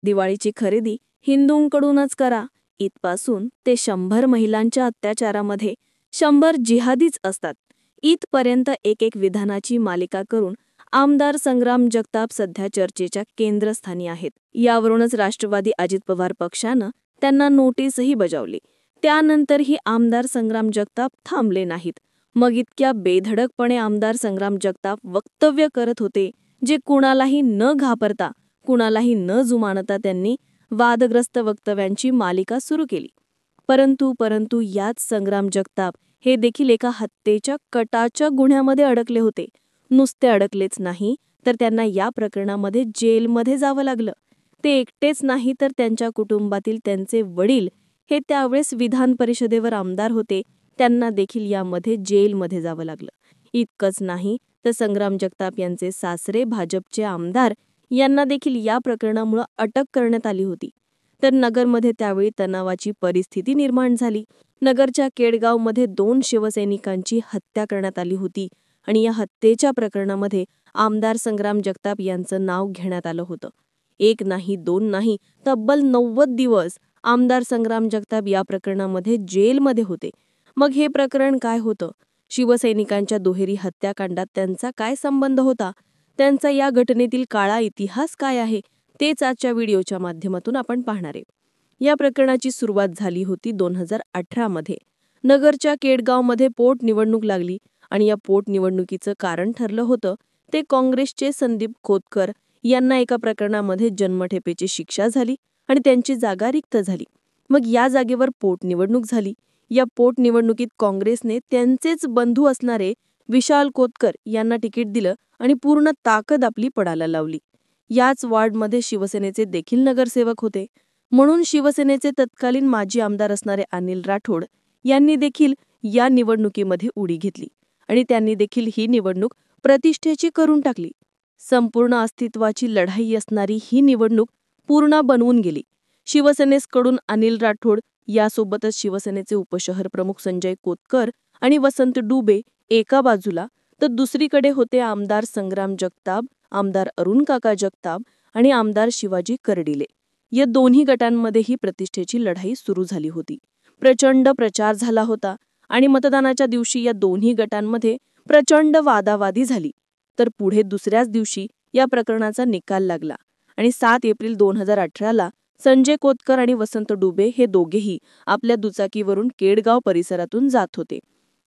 दिवाळीची खरेदी हिंदूंकडूनच करा इथपासून ते 100 महिलांच्या अत्याचारामध्ये 100 जिहादीच असतात इथपर्यंत एक विधानाची मालिका करून आमदार संग्राम जगताप सध्या चर्चेच्या केंद्रस्थानी आहेत. यावरूनच राष्ट्रवादी अजित पवार पक्षानं त्यांना नोटीसही बजावली. त्यानंतरही आमदार संग्राम जगताप थांबले नाहीत. मग इतक्या बेधडकपणे आमदार संग्राम जगताप वक्तव्य करत होते जे कुणालाही न घाबरता कुणालाही न जुमानता त्यांनी वादग्रस्त वक्तव्यांची मालिका सुरू केली. परंतु याच संग्राम जगताप हे देखील एका हत्येच्या कटाच्या गुन्ह्यामध्ये अडकले होते. नुसते अडकलेच नाही तर त्यांना या प्रकरणामध्ये जेलमध्ये जावं लागलं. ते एकटेच नाही तर त्यांच्या कुटुंबातील त्यांचे वडील हे त्यावेळेस विधान परिषदेवर आमदार होते, त्यांना देखील यामध्ये जेलमध्ये जावं लागलं. इतकंच नाही तर संग्राम जगताप यांचे सासरे भाजपचे आमदार यांना देखील या प्रकरणामुळे अटक करण्यात आली होती. तर नगरमध्ये त्यावेळी तणावाची परिस्थिती निर्माण झाली. नगरच्या केडगावमध्ये 2 शिवसैनिकांची हत्या करण्यात आली होती आणि या हत्येच्या प्रकरणामध्ये आमदार संग्राम जगताप यांचं नाव घेण्यात आलं होतं. 1 नाही 2 नाही तब्बल 90 दिवस आमदार संग्राम जगताप या प्रकरणामध्ये जेलमध्ये होते. मग हे प्रकरण काय होतं? शिवसैनिकांच्या दुहेरी हत्याकांडात त्यांचा काय संबंध होता? त्यांचा या घटनेतील काळा इतिहास काय आहे? तेच आजच्या व्हिडिओच्या माध्यमातून आपण पाहणार आहे. या प्रकरणाची सुरुवात झाली होती 2018 मध्ये. नगरच्या केडगावमध्ये पोटनिवडणूक लागली आणि या पोटनिवडणुकीचं कारण ठरलं होतं ते काँग्रेसचे संदीप खोतकर यांना एका प्रकरणामध्ये जन्मठेपेची शिक्षा झाली आणि त्यांची जागा रिक्त झाली. मग या जागेवर पोटनिवडणूक झाली. या पोटनिवडणुकीत काँग्रेसने त्यांचेच बंधू असणारे विशाल खोतकर यांना तिकीट दिलं आणि पूर्ण ताकद आपली पणाला लावली. याच वॉर्डमध्ये शिवसेनेचे देखील नगरसेवक होते. म्हणून शिवसेनेचे तत्कालीन माजी आमदार असणारे अनिल राठोड यांनी देखील या निवडणुकीमध्ये उडी घेतली आणि त्यांनी देखील ही निवडणूक प्रतिष्ठेची करून टाकली. संपूर्ण अस्तित्वाची लढाई असणारी ही निवडणूक पूर्ण बनवून गेली. शिवसेनेकडून अनिल राठोड यासोबतच शिवसेनेचे उपशहर प्रमुख संजय कोतकर आणि वसंत डुबे एका बाजूला तर दुसरीकडे होते आमदार संग्राम जगताप, आमदार अरुण काका जगताप आणि आमदार शिवाजी कर्डिले. या दोन्ही गटांमध्ये ही प्रतिष्ठेची लढाई सुरू झाली होती. प्रचंड प्रचार झाला होता आणि मतदानाच्या दिवशी या दोन्ही गटांमध्ये प्रचंड वादावादी झाली. तर पुढे दुसऱ्याच दिवशी या प्रकरणाचा निकाल लागला आणि 7 एप्रिल 2018ला संजय कोतकर आणि वसंत डुबे हे दोघेही आपल्या दुचाकीवरून केडगाव परिसरातून जात होते.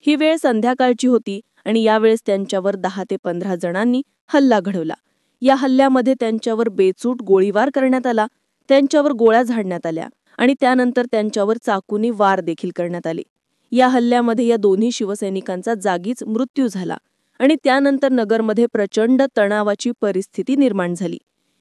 ही वेळ संध्याकाळची होती आणि यावेळेस त्यांच्यावर 10 ते 15 जणांनी हल्ला घडवला. या हल्ल्यामध्ये त्यांच्यावर बेचूट गोळीबार करण्यात आला, त्यांच्यावर गोळ्या झाडण्यात आल्या आणि त्यानंतर त्यांच्यावर चाकूने वार देखील करण्यात आले. या हल्ल्यामध्ये या दोन्ही शिवसैनिकांचा जागीच मृत्यू झाला आणि त्यानंतर नगरमध्ये प्रचंड तणावाची परिस्थिती निर्माण झाली.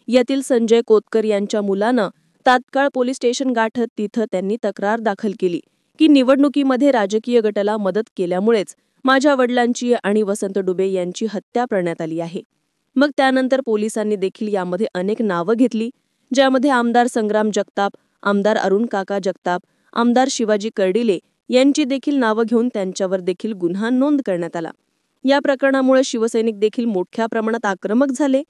यातील संजय कोतकर यांच्या मुलानं तात्काळ पोलीस स्टेशन गाठत तिथं त्यांनी तक्रार दाखल केली की निवडणुकीमध्ये राजकीय गटाला मदत केल्यामुळेच माझ्या वडिलांची आणि वसंत डुबे यांची हत्या करण्यात आली आहे. मग त्यानंतर पोलिसांनी देखील यामध्ये अनेक नावं घेतली, ज्यामध्ये आमदार संग्राम जगताप, आमदार अरुण काका जगताप, आमदार शिवाजी कर्डिले यांची देखील नावं घेऊन त्यांच्यावर देखील गुन्हा नोंद करण्यात आला. या प्रकरणामुळे शिवसैनिक देखील मोठ्या प्रमाणात आक्रमक झाले.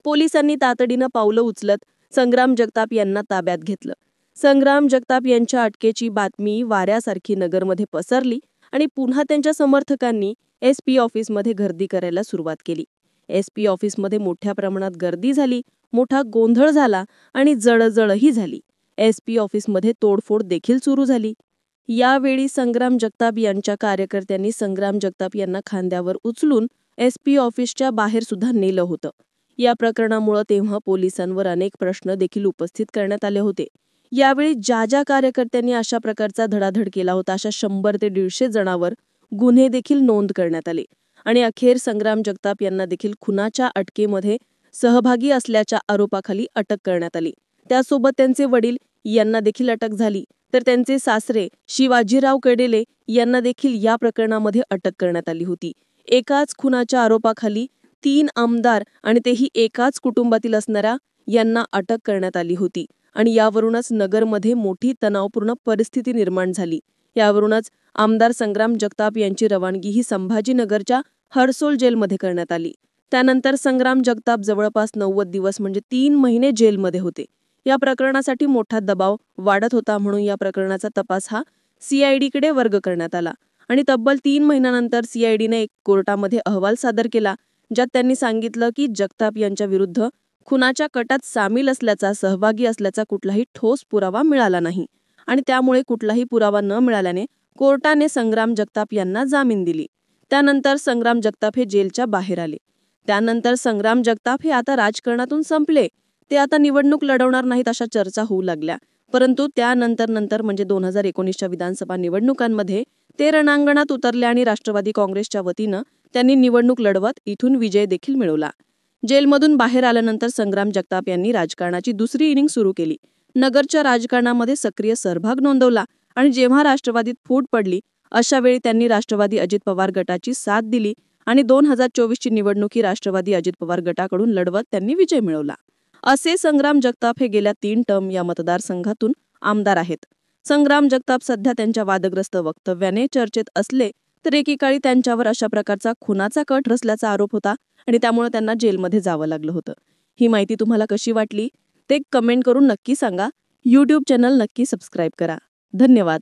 पोलिसांनी तातडीनं पावलं उचलत संग्राम जगताप यांना ताब्यात घेतलं. संग्राम जगताप यांच्या अटकेची बातमी वाऱ्यासारखी नगरमध्ये पसरली आणि पुन्हा त्यांच्या समर्थकांनी SP ऑफिसमध्ये गर्दी करायला सुरुवात केली. SP ऑफिसमध्ये मोठ्या प्रमाणात गर्दी झाली, मोठा गोंधळ झाला आणि जळजळही झाली. SP ऑफिसमध्ये तोडफोड देखील सुरू झाली. यावेळी संग्राम जगताप यांच्या कार्यकर्त्यांनी संग्राम जगताप यांना खांद्यावर उचलून SP ऑफिसच्या बाहेर सुद्धा नेलं होतं. या प्रकरणामुळे तेव्हा पोलिसांवर अनेक प्रश्न देखील उपस्थित करण्यात आले होते. यावेळी ज्या कार्यकर्त्यांनी अशा प्रकारचा धडाधड केला होता अशा 100 ते 150 जणांवर गुन्हे देखील नोंद करण्यात आले आणि अखेर संग्राम जगताप यांना देखील खुनाच्या अटकेमध्ये सहभागी असल्याच्या आरोपाखाली अटक करण्यात आली. त्यासोबत त्यांचे वडील यांना देखील अटक झाली, तर त्यांचे सासरे शिवाजीराव कर्डिले यांना देखील या प्रकरणामध्ये अटक करण्यात आली होती. एकाच खुनाच्या आरोपाखाली 3 आमदार आणि तेही एकाच कुटुंबातील असणाऱ्या यांना अटक करण्यात आली होती आणि यावरूनच नगरमध्ये मोठी तणावपूर्ण परिस्थिती निर्माण झाली. यावरूनच आमदार संग्राम जगताप यांची रवानगी ही संभाजीनगरच्या हडसोल जेलमध्ये करण्यात आली. त्यानंतर संग्राम जगताप जवळपास 90 दिवस म्हणजे 3 महिने जेलमध्ये होते. या प्रकरणासाठी मोठा दबाव वाढत होता, म्हणून या प्रकरणाचा तपास हा CIDकडे वर्ग करण्यात आला आणि तब्बल 3 महिन्यानंतर CIDने एक कोर्टामध्ये अहवाल सादर केला, ज्यात त्यांनी सांगितलं की जगताप यांच्या विरुद्ध खुनाच्या कटात सामील असल्याचा, सहभागी असल्याचा कुठलाही ठोस पुरावा मिळाला नाही आणि त्यामुळे कुठलाही पुरावा न मिळाल्याने कोर्टाने संग्राम जगताप यांना जामीन दिली. त्यानंतर संग्राम जगताप हे जेलच्या बाहेर आले. त्यानंतर संग्राम जगताप हे आता राजकारणातून संपले, ते आता निवडणूक लढवणार नाहीत अशा चर्चा होऊ लागल्या. परंतु त्यानंतर म्हणजे 2019च्या विधानसभा निवडणुकांमध्ये ते रणांगणात उतरले आणि राष्ट्रवादी काँग्रेसच्या वतीनं त्यांनी निवडणूक लढवत इथून विजय देखील मिळवला. जेलमधून बाहेर आल्यानंतर संग्राम जगताप यांनी राजकारणाची दुसरी इनिंग सुरू केली. नगरच्या राजकारणामध्ये सक्रिय सहभाग नोंदवला आणि जेव्हा राष्ट्रवादीत फूट पडली अशा वेळी त्यांनी राष्ट्रवादी अजित पवार गटाची साथ दिली आणि 2024ची निवडणूक ही राष्ट्रवादी अजित पवार गटाकडून लढवत त्यांनी विजय मिळवला. असे संग्राम जगताप हे गेल्या 3 टर्म या मतदारसंघातून आमदार आहेत. संग्राम जगताप सध्या त्यांच्या वादग्रस्त वक्तव्याने चर्चेत असले तर एकेकाळी त्यांच्यावर अशा प्रकारचा खुनाचा कट रचल्याचा आरोप होता आणि त्यामुळे त्यांना जेलमध्ये जावं लागलं होतं. ही माहिती तुम्हाला कशी वाटली ते कमेंट करून नक्की सांगा. YouTube चॅनल नक्की सबस्क्राईब करा. धन्यवाद.